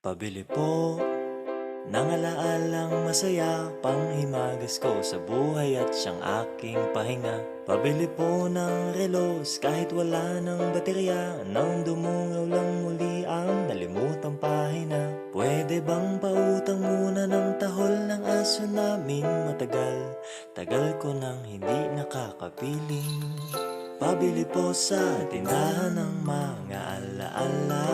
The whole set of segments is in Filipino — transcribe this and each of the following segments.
Pabili po ng alaalang masaya, panghimagas ko sa buhay at siyang aking pahinga. Pabili po ng relos kahit wala ng baterya, nang dumungaw lang muli ang nalimutang pahina. Pwede bang pautang muna ng tahol ng aso namin matagal? Tagal ko nang hindi nakakapiling. Pabili po sa tindahan ng mga alaala.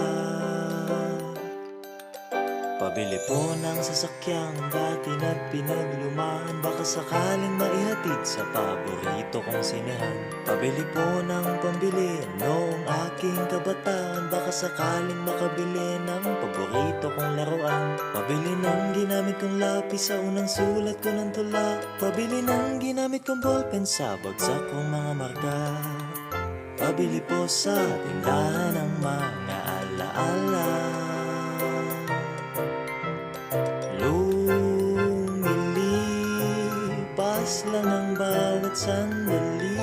Pabili po ng sasakyang dati na pinaglumaan, baka sakaling maihatid sa paborito kong sinehan. Pabili po ng pambili noong aking kabataan, baka sakaling makabili ng paborito kong laruan. Pabili ng ginamit kong lapis sa unang sulat ko ng tula. Pabili ng ginamit kong ballpen sa bagsak kong mga marka. Pabili po sa tindahan ng mga alaala. Lumilipas lang ang bawat sandali.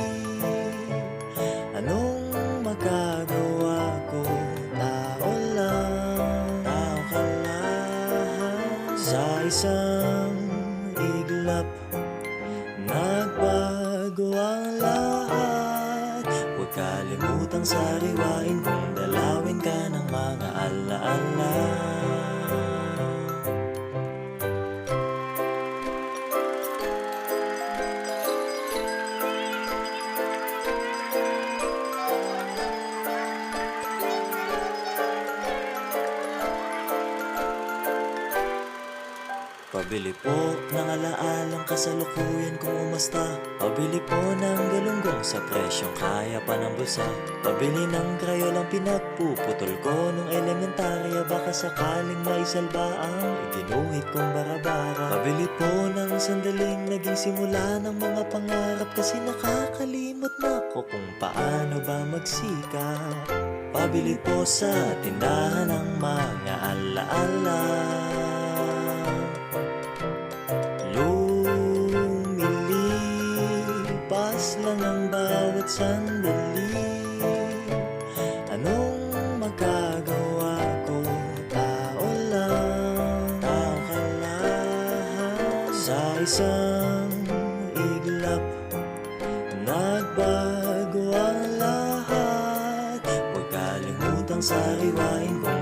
Anong magagawa ko? Tao lang, tao ka lang. Sa isang iglap, nagbago ang lahat. Huwag kalimutang sariwain kung dalawin ka ng mga alaala. Pabili po ng alaalang kasalukuyan kung umasta. Pabili po ng galunggong sa presyong kaya pa ng bulsa. Pabili ng krayolang pinagpuputol ko nung elementarya, baka sakaling maisalba ang iginuhit kong barabara. Pabili po ng sandaling naging simula ng mga pangarap, kasi nakakalimot na ko kung paano ba magsikap. Pabili po sa tindahan ng mga alaala. Lumilipas lang ang bawat sandali. Anong magagawa ko? Tao lang, tao ka lang. Sa isang iglap, nagbago ang lahat. Huwag kalimutang sariwain kung